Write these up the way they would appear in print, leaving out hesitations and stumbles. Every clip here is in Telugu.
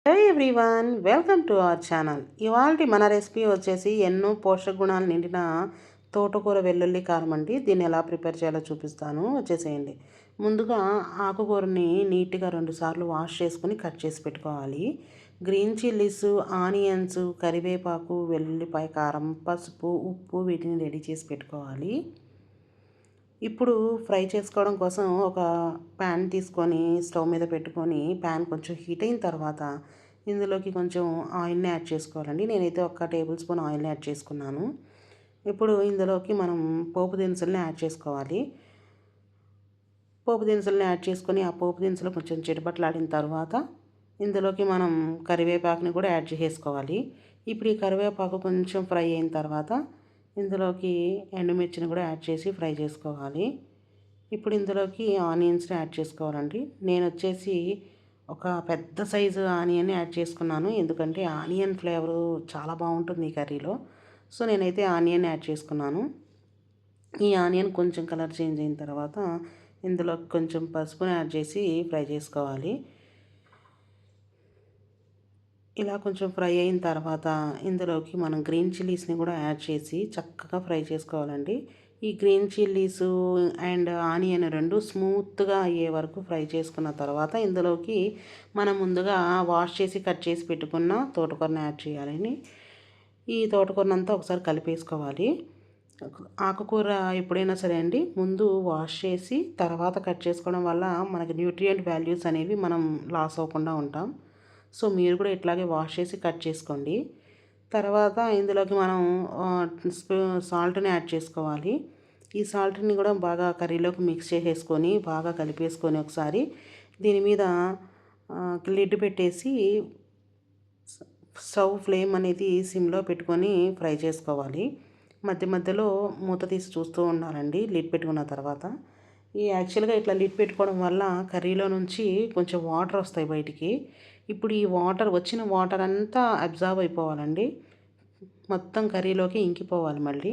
Hello everyone, welcome to our channel. ఇవాళ మన రెసిపీ వచ్చేసి ఎన్నో పోషక గుణాలు నిండిన తోటకూర వెల్లుల్లి కారం అండి. దీన్ని ఎలా ప్రిపేర్ చేయాలో చూపిస్తాను, వచ్చేసేయండి. ముందుగా ఆకుకూరని నీట్గా 2 సార్లు వాష్ చేసుకొని కట్ చేసి పెట్టుకోవాలి. గ్రీన్ చిల్లీస్, ఆనియన్స్, కరివేపాకు, వెల్లుల్లిపాయ కారం, పసుపు, ఉప్పు వీటిని రెడీ చేసి పెట్టుకోవాలి. ఇప్పుడు ఫ్రై చేసుకోవడం కోసం ఒక ప్యాన్ తీసుకొని స్టవ్ మీద పెట్టుకొని ప్యాన్ కొంచెం హీట్ అయిన తర్వాత ఇందులోకి కొంచెం ఆయిల్ని యాడ్ చేసుకోవాలండి. నేనైతే 1 టేబుల్ స్పూన్ ఆయిల్ని యాడ్ చేసుకున్నాను. ఇప్పుడు ఇందులోకి మనం పోపు దినుసుల్ని యాడ్ చేసుకోవాలి. పోపు దినుసుల్ని యాడ్ చేసుకొని ఆ పోపు దినుసులు కొంచెం చిటపట్లాడిన తర్వాత ఇందులోకి మనం కరివేపాకుని కూడా యాడ్ చేసుకోవాలి. ఇప్పుడు ఈ కరివేపాకు కొంచెం ఫ్రై అయిన తర్వాత ఇందులోకి ఎండుమిర్చిని కూడా యాడ్ చేసి ఫ్రై చేసుకోవాలి. ఇప్పుడు ఇందులోకి ఆనియన్స్ని యాడ్ చేసుకోవాలండి. నేను వచ్చేసి ఒక పెద్ద సైజు ఆనియన్ యాడ్ చేసుకున్నాను, ఎందుకంటే ఆనియన్ ఫ్లేవరు చాలా బాగుంటుంది ఈ కర్రీలో. సో నేనైతే ఆనియన్ యాడ్ చేసుకున్నాను. ఈ ఆనియన్ కొంచెం కలర్ చేంజ్ అయిన తర్వాత ఇందులో కొంచెం పసుపుని యాడ్ చేసి ఫ్రై చేసుకోవాలి. ఇలా కొంచెం ఫ్రై అయిన తర్వాత ఇందులోకి మనం గ్రీన్ చిల్లీస్ని కూడా యాడ్ చేసి చక్కగా ఫ్రై చేసుకోవాలండి. ఈ గ్రీన్ చిల్లీస్ అండ్ ఆనియన్ రెండు స్మూత్గా అయ్యే వరకు ఫ్రై చేసుకున్న తర్వాత ఇందులోకి మనం ముందుగా వాష్ చేసి కట్ చేసి పెట్టుకున్న తోటకూరని యాడ్ చేయాలని. ఈ తోటకూరనంతా ఒకసారి కలిపేసుకోవాలి. ఆకుకూర ఎప్పుడైనా సరే అండి, ముందు వాష్ చేసి తర్వాత కట్ చేసుకోవడం వల్ల మనకి న్యూట్రియంట్ వాల్యూస్ అనేవి మనం లాస్ అవ్వకుండా ఉంటాం. సో మీరు కూడా ఇట్లాగే వాష్ చేసి కట్ చేసుకోండి. తర్వాత ఇందులోకి మనం సాల్ట్ని యాడ్ చేసుకోవాలి. ఈ సాల్ట్ని కూడా బాగా కర్రీలోకి మిక్స్ చేసేసుకొని బాగా కలిపేసుకొని ఒకసారి దీని మీద లిడ్ పెట్టేసి స్టవ్ ఫ్లేమ్ అనేది సిమ్లో పెట్టుకొని ఫ్రై చేసుకోవాలి. మధ్య మధ్యలో మూత తీసి చూస్తూ ఉండాలండి లిడ్ పెట్టుకున్న తర్వాత. యాక్చువల్గా ఇట్లా లిడ్ పెట్టుకోవడం వల్ల కర్రీలో నుంచి కొంచెం వాటర్ వస్తాయి బయటికి. ఇప్పుడు ఈ వచ్చిన వాటర్ అంతా అబ్జార్బ్ అయిపోవాలండి, మొత్తం కర్రీలోకి ఇంకిపోవాలి. మళ్ళీ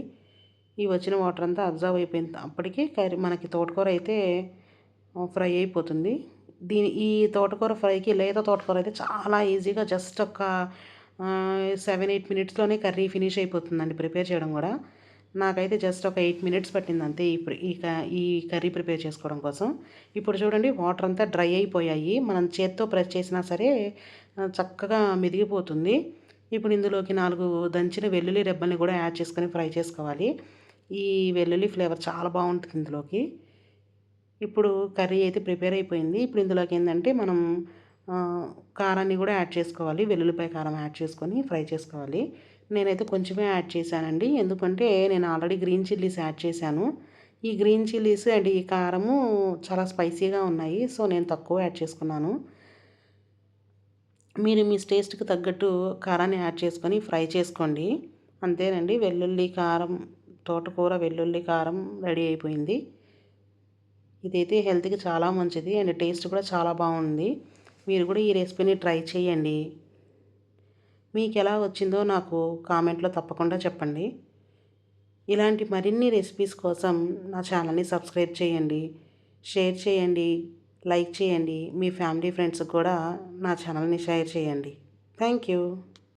ఈ వచ్చిన వాటర్ అంతా అబ్జర్వ్ అయిపోయింది అప్పటికి కర్రీ మనకి తోటకూర అయితే ఫ్రై అయిపోతుంది. ఈ తోటకూర ఫ్రైకి లేత తోటకూర అయితే చాలా ఈజీగా జస్ట్ ఒక 7-8 మినిట్స్లోనే కర్రీ ఫినిష్ అయిపోతుందండి ప్రిపేర్ చేయడం కూడా. నాకైతే జస్ట్ ఒక 8 మినిట్స్ పట్టింది అంతే ఈ కర్రీ ప్రిపేర్ చేసుకోవడం కోసం. ఇప్పుడు చూడండి వాటర్ అంతా డ్రై అయిపోయాయి. మనం చేత్తో ప్రెస్ చేసినా సరే చక్కగా మెదిగిపోతుంది. ఇప్పుడు ఇందులోకి 4 దంచిన వెల్లుల్లి రెబ్బల్ని కూడా యాడ్ చేసుకొని ఫ్రై చేసుకోవాలి. ఈ వెల్లుల్లి ఫ్లేవర్ చాలా బాగుంటుంది ఇందులోకి. ఇప్పుడు కర్రీ అయితే ప్రిపేర్ అయిపోయింది. ఇప్పుడు ఇందులోకి ఏంటంటే మనం కారాన్ని కూడా యాడ్ చేసుకోవాలి. వెల్లుల్లిపాయ కారం యాడ్ చేసుకొని ఫ్రై చేసుకోవాలి. నేనైతే కొంచెమే యాడ్ చేశానండి, ఎందుకంటే నేను ఆల్రెడీ గ్రీన్ చిల్లీస్ యాడ్ చేశాను. ఈ గ్రీన్ చిల్లీస్ అండ్ ఈ కారము చాలా స్పైసీగా ఉన్నాయి, సో నేను తక్కువ యాడ్ చేసుకున్నాను. మీరు మీ టేస్ట్కి తగ్గట్టు కారాన్ని యాడ్ చేసుకొని ఫ్రై చేసుకోండి. అంతేనండి, తోటకూర వెల్లుల్లి కారం రెడీ అయిపోయింది. ఇదైతే హెల్త్కి చాలా మంచిది అండ్ టేస్ట్ కూడా చాలా బాగుంది. మీరు కూడా ఈ రెసిపీని ట్రై చేయండి. మీకు ఎలా వచ్చిందో నాకు కామెంట్లో తప్పకుండా చెప్పండి. ఇలాంటి మరిన్ని రెసిపీస్ కోసం నా ఛానల్ని సబ్స్క్రైబ్ చేయండి, షేర్ చేయండి, లైక్ చేయండి. మీ ఫ్యామిలీ ఫ్రెండ్స్కి కూడా నా ఛానల్ని షేర్ చేయండి. Thank you.